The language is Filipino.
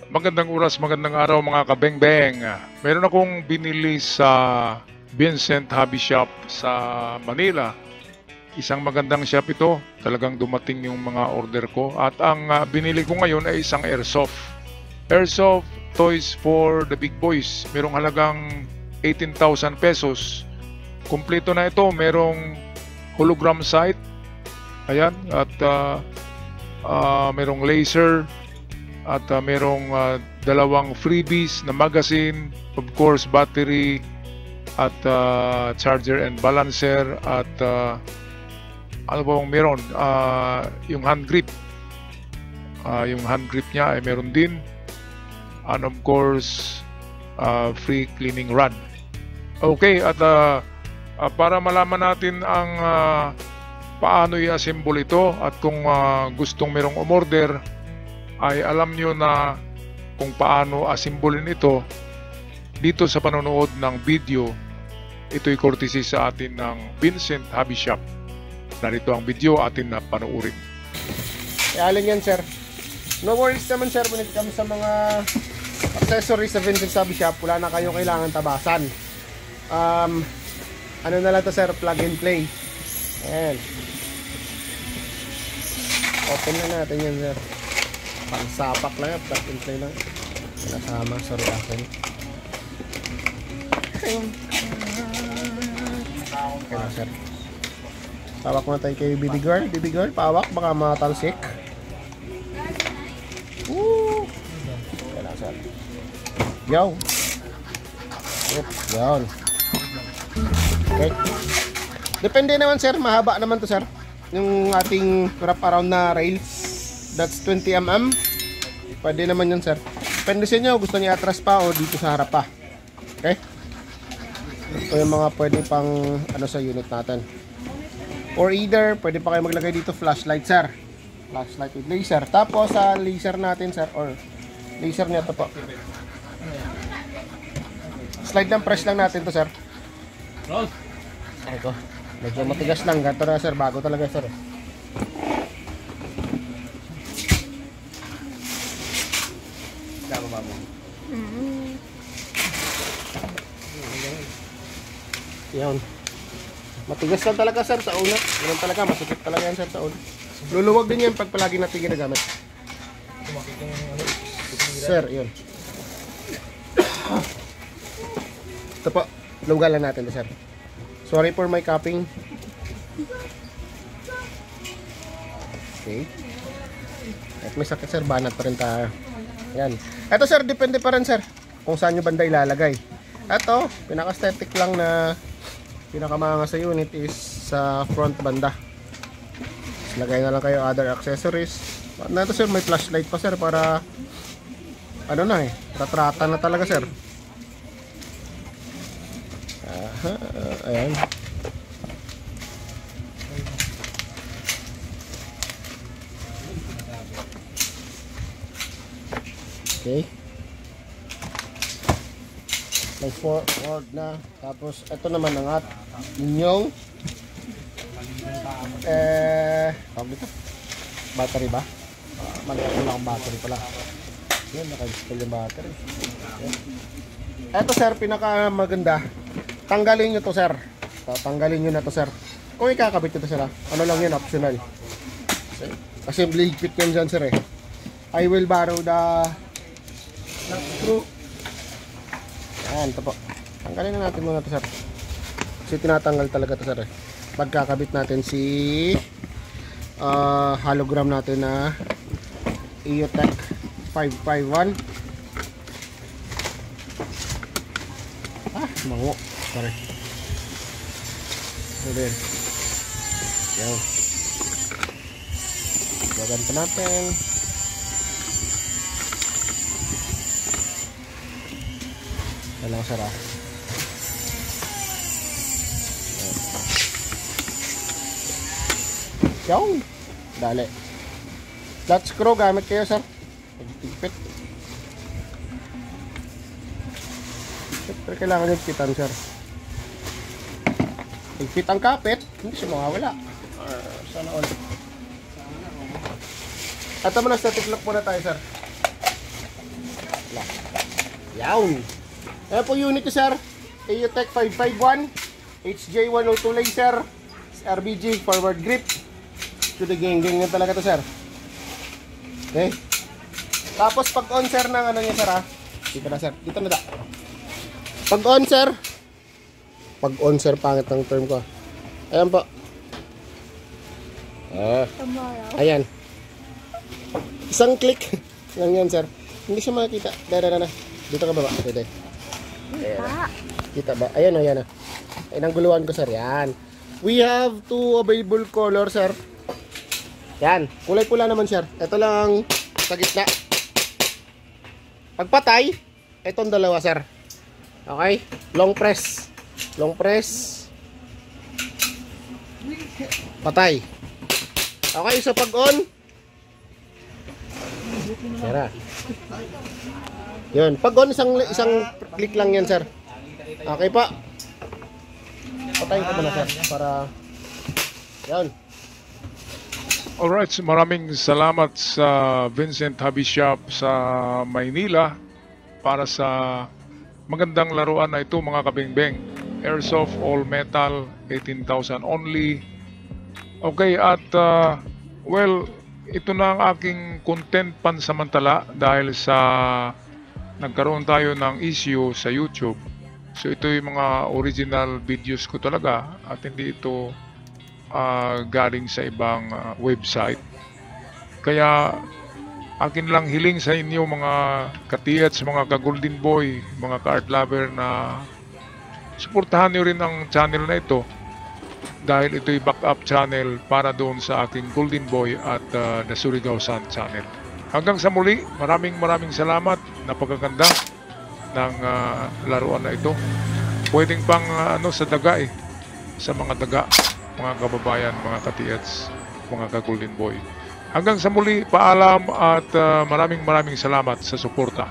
Magandang oras, magandang araw mga kabengbeng. Meron akong binili sa Vincent Hobby Shop sa Manila. Isang magandang shop ito. Talagang dumating yung mga order ko. At ang binili ko ngayon ay isang airsoft. Airsoft toys for the big boys. Merong halagang 18,000 pesos. Kumpleto na ito. Merong hologram sight. Ayan. At merong laser. At merong dalawang freebies na magazine, of course battery, at charger and balancer, at ano ba bang meron, yung hand grip. Yung hand grip niya ay meron din, and of course free cleaning rod. Okay, at para malaman natin ang paano i-assemble ito, at kung gustong merong umorder ay alam nyo na kung paano asimbulin ito dito sa panonood ng video. Ito'y courtesy sa atin ng Vincent Hobby Shop. Narito ang video atin na panoorin. Alin yan, sir? No worries naman, sir. When it comes sa mga accessories sa Vincent Hobby Shop, wala na kayong kailangan tabasan. Ano na lang to, sir? Plug and play. Ayan. Open na natin yan, sir. Pang-sapak lang yan, plug and play lang. Nasama, sorry akin. Okay na, sir. Pawak muna tayo kay baby girl. Baby girl, pawak, baka matalsik. Woo! Okay na, sir. Yo! Yan. Okay. Depende naman, sir. Mahaba naman to, sir. Yung ating wrap around na rails. That's 20mm. Pwede naman yun, sir. Depende sa inyo. Gusto niya atras pa o dito sa harap pa. Okay? Ito yung mga pwede pang ano sa unit natin. Or either, pwede pa kayo maglagay dito flashlight, sir. Flashlight with laser. Tapos sa laser natin, sir, or laser niya to po. Slide lang, press lang natin to, sir. Ito. Medyo matigas lang. Ganito na, sir. Bago talaga, sir. Yan. Matigas lang talaga, sir, sa una. Ganun talaga, masakit talaga yan, sir, sa una. Luluwag din yan pag palagi natin ginagamit. Sir, yun. Ito po, lugal lang natin, sir. Sorry for my cupping. Okay. At may sakit, sir, banat pa rin tayo. Yan. Ito, sir, depende pa rin, sir, kung saan nyo banda ilalagay. Ito, pinaka-static lang na pinakamanga sa unit is sa front banda. Lagay na lang kayo other accessories. Ito, sir, may flashlight pa, sir, para ano na eh, tatrata na talaga, sir. Aha, ayan. Okay. May forward na. Tapos ito naman ang inyong tawag dito, battery ba? Mali ako lang ang battery pala. Yan, naka-install yung battery. Yan. Ito, sir, pinaka maganda. Tanggalin nyo to, sir. Tanggalin nyo na to, sir. Kung ikakabit nyo to, sir, ano lang yan, optional. Kasi higpit yan dyan, sir, eh. I will borrow the screw. Ayan, ito po. Tanggalin na natin muna ito, sir. Kasi tinatanggal talaga ito, sir, eh. Pagkakabit natin si hologram natin na EOTech 551. Mango. Sorry. So then. Yan. Gagan pa natin. Walang sarap. Yung dali. Flat screw gamit kayo, sir. Pagpipit. Siyempre kailangan yung pitan, sir. Pagpit ang kapit, hindi siya mawawala. Sana all. Ito muna, static lock muna tayo, sir. ba? Yawn. Ayan po unit ko, sir. AUTech 551, HJ102 laser, RBG forward grip. To the gang yan talaga to, sir. Okay. Tapos pag on, sir, ng ano niya, sir, ha? Dito na, sir. Dito na da. Pag on, sir. Pag on, sir, pangit ng term ko. Ayan po. Ayan. Isang click lang yan, sir. Hindi siya makikita. Dada. Dito ka baba. Dito. Kita ba? Ayan o, yan o. Ayan ang guluhan ko, sir. Yan. We have two available color, sir. Yan. Kulay pula naman, sir. Ito lang sa gitna. Pagpatay, itong dalawa, sir. Okay? Long press. Long press. Patay. Okay, so pag on. Tara. Yun, pag on isang click lang yan, sir. Okay pa. Patayin ko muna, sir, para yun. Alright, maraming salamat sa Vincent Hobby Shop sa Maynila para sa magandang laruan na ito, mga kabingbeng. Airsoft all metal, 18,000 only. Okay, at well, ito na ang aking content pansamantala dahil sa nagkaroon tayo ng issue sa YouTube. So ito yung mga original videos ko talaga at hindi ito galing sa ibang website. Kaya akin lang hiling sa inyo, mga ka-TH, mga ka-Golden Boy, mga ka-art lover, na suportahan nyo rin ang channel na ito dahil ito'y backup channel para doon sa aking Golden Boy at The Surigao Sun channel. Hanggang sa muli, maraming salamat. Napakaganda ng laruan na ito. Pwedeng pang sa daga sa mga daga, mga kababayan, mga ka-TH, mga ka-Golden Boy. Hanggang sa muli, paalam at maraming salamat sa suporta.